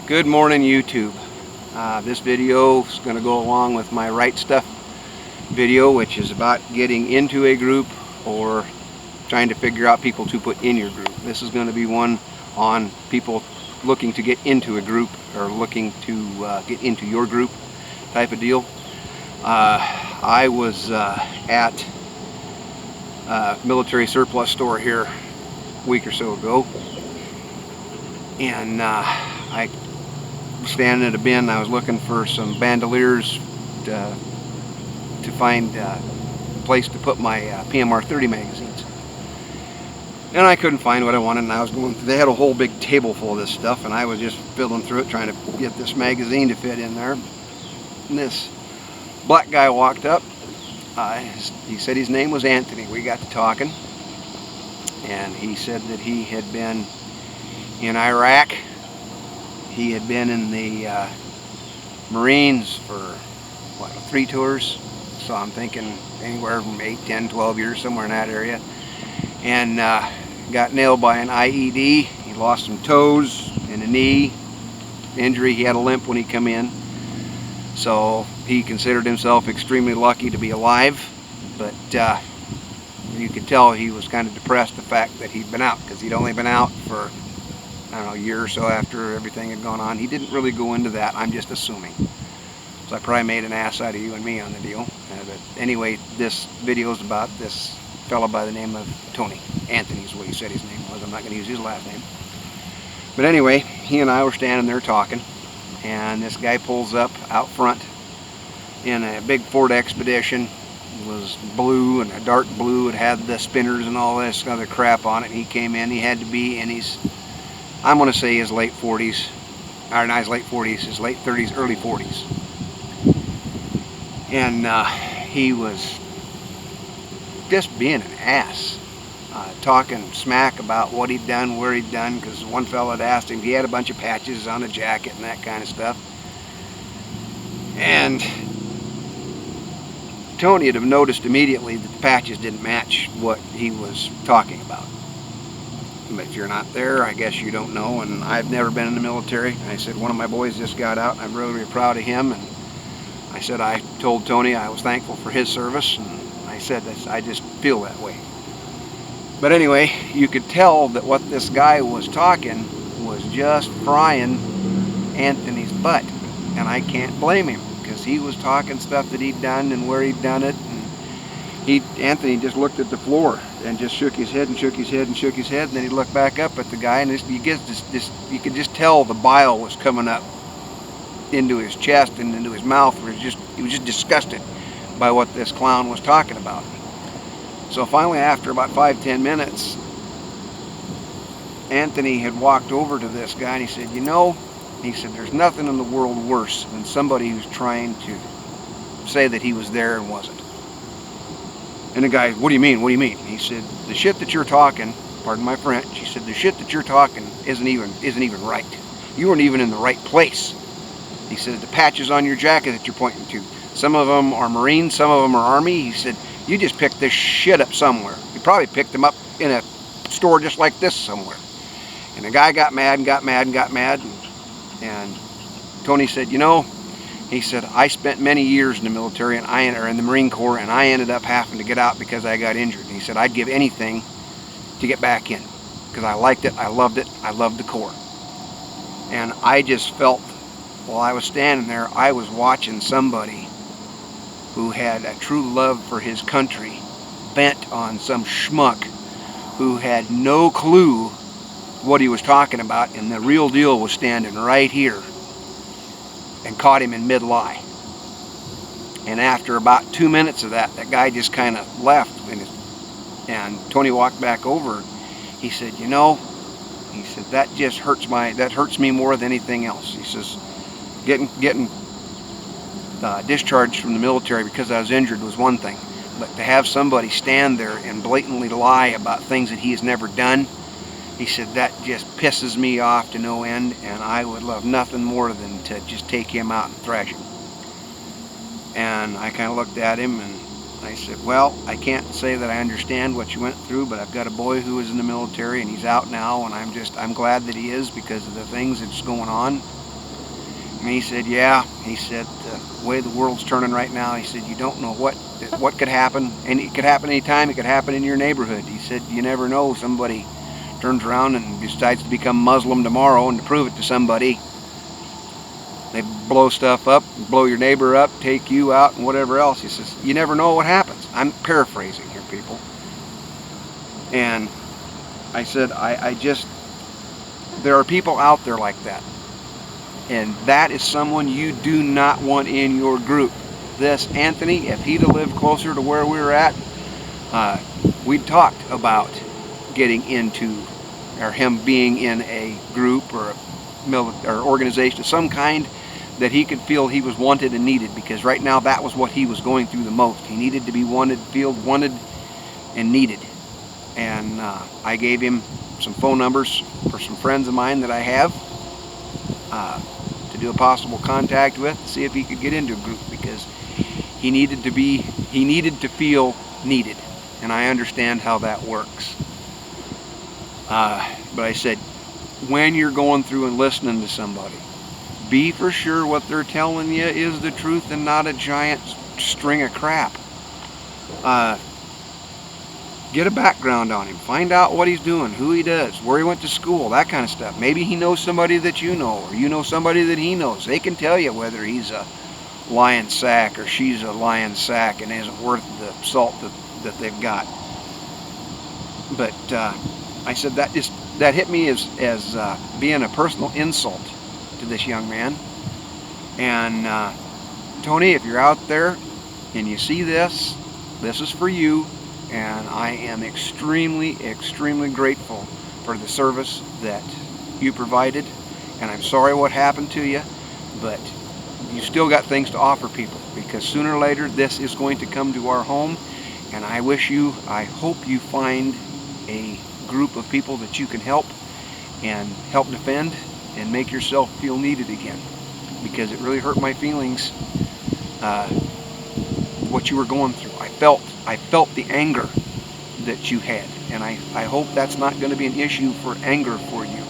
Good morning, YouTube. This video is going to go along with my Right Stuff video, which is about getting into a group or trying to figure out people to put in your group. This is going to be one on people looking to get into a group or looking to get into your group type of deal. I was at a military surplus store here a week or so ago, and I standing at a bin. I was looking for some bandoliers to find a place to put my PMR 30 magazines, and I couldn't find what I wanted. And I was going through, they had a whole big table full of this stuff, and I was just fiddling through it trying to get this magazine to fit in there. And this black guy walked up. He said his name was Anthony. We got to talking, and he said that he had been in Iraq. He had been in the Marines for, what, 3 tours? So I'm thinking anywhere from 8, 10, 12 years, somewhere in that area. And got nailed by an IED. He lost some toes and a knee injury. He had a limp when he come in. So he considered himself extremely lucky to be alive. But you could tell he was kind of depressed the fact that he'd been out, because he'd only been out for, I don't know, a year or so after everything had gone on. He didn't really go into that. I'm just assuming. So I probably made an ass out of you and me on the deal. But anyway, this video is about this fellow by the name of Tony. Anthony is what he said his name was. I'm not going to use his last name. But anyway, he and I were standing there talking, and this guy pulls up out front in a big Ford Expedition. It was blue, and a dark blue. It had the spinners and all this other crap on it. He came in. He had to be in his, I'm going to say his late 40s, or not his late 40s, his late 30s, early 40s. And he was just being an ass, talking smack about what he'd done, where he'd done, because one fellow had asked him, he had a bunch of patches on a jacket and that kind of stuff. And Tony would have noticed immediately that the patches didn't match what he was talking about. But if you're not there, I guess you don't know. And I've never been in the military. I said, one of my boys just got out, and I'm really, really proud of him. And I said, I told Tony I was thankful for his service, and I said, I just feel that way. But anyway, you could tell that what this guy was talking was just frying Anthony's butt. And I can't blame him, because he was talking stuff that he'd done and where he'd done it. And Anthony just looked at the floor and just shook his head and shook his head and shook his head, and then he'd look back up at the guy, and you could just tell the bile was coming up into his chest and into his mouth. He was just disgusted by what this clown was talking about. So finally, after about 5-10 minutes, Anthony had walked over to this guy, and he said, you know, he said, there's nothing in the world worse than somebody who's trying to say that he was there and wasn't. And the guy, what do you mean? What do you mean? He said, the shit that you're talking, pardon my French, he said, the shit that you're talking isn't even right. You weren't even in the right place. He said, the patches on your jacket that you're pointing to, some of them are Marines, some of them are Army. He said, you just picked this shit up somewhere. You probably picked them up in a store just like this somewhere. And the guy got mad and got mad and got mad. And Tony said, you know, he said, I spent many years in the military or in the Marine Corps, and I ended up having to get out because I got injured. And he said, I'd give anything to get back in, because I liked it, I loved the Corps. And I just felt, while I was standing there, I was watching somebody who had a true love for his country bent on some schmuck who had no clue what he was talking about, and the real deal was standing right here and caught him in mid-lie. And after about 2 minutes of that, that guy just kind of left, and Tony walked back over. He said, you know, he said, that just hurts me more than anything else. He says, getting discharged from the military because I was injured was one thing, but to have somebody stand there and blatantly lie about things that he has never done, he said, that just pisses me off to no end, and I would love nothing more than to just take him out and thrash him. And I kind of looked at him, and I said, well, I can't say that I understand what you went through, but I've got a boy who was in the military, and he's out now, and I'm glad that he is because of the things that's going on. And he said, yeah. He said, the way the world's turning right now, he said, you don't know what could happen. And it could happen anytime. It could happen in your neighborhood. He said, you never know. Somebody turns around and decides to become Muslim tomorrow, and to prove it to somebody, they blow stuff up, blow your neighbor up, take you out, and whatever else. He says, you never know what happens. I'm paraphrasing here, people. And I said, there are people out there like that. And that is someone you do not want in your group. This Anthony, if he'd have lived closer to where we were at, we talked about getting into, or him being in a group or or organization of some kind that he could feel he was wanted and needed, because right now that was what he was going through the most. He needed to be wanted, feel wanted and needed. And I gave him some phone numbers for some friends of mine that I have to do a possible contact with, to see if he could get into a group, because he needed to feel needed. And I understand how that works. But I said, when you're going through and listening to somebody, be for sure what they're telling you is the truth and not a giant string of crap. Get a background on him. Find out what he's doing, who he does, where he went to school, that kind of stuff. Maybe he knows somebody that you know, or you know somebody that he knows. They can tell you whether he's a lion sack or she's a lion sack and isn't worth the salt that they've got. But I said that hit me as being a personal insult to this young man. And Tony, if you're out there and you see this is for you. And I am extremely, extremely grateful for the service that you provided. And I'm sorry what happened to you, but you still got things to offer people, because sooner or later this is going to come to our home. And I hope you find a group of people that you can help defend and make yourself feel needed again, because it really hurt my feelings what you were going through. I felt the anger that you had, and I hope that's not going to be an issue for anger for you,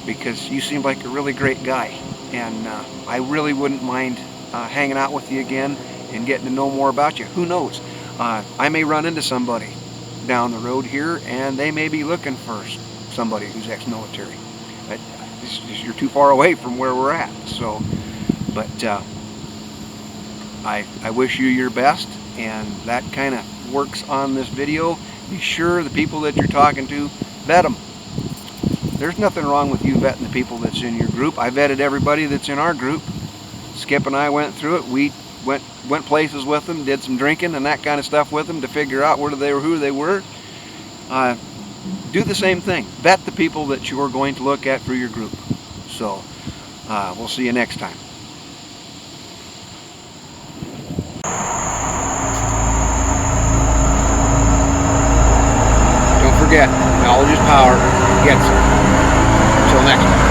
because you seem like a really great guy, and I really wouldn't mind hanging out with you again and getting to know more about you. Who knows? I may run into somebody down the road here, and they may be looking for somebody who's ex-military. But you're too far away from where we're at. So, but I wish you your best, and that kind of works on this video. Be sure the people that you're talking to, vet them. There's nothing wrong with you vetting the people that's in your group. I vetted everybody that's in our group. Skip and I went through it. We went places with them, did some drinking and that kind of stuff with them to figure out who they were. Do the same thing. Vet the people that you're going to look at for your group. So we'll see you next time. Don't forget, knowledge is power. Get some. Until next time.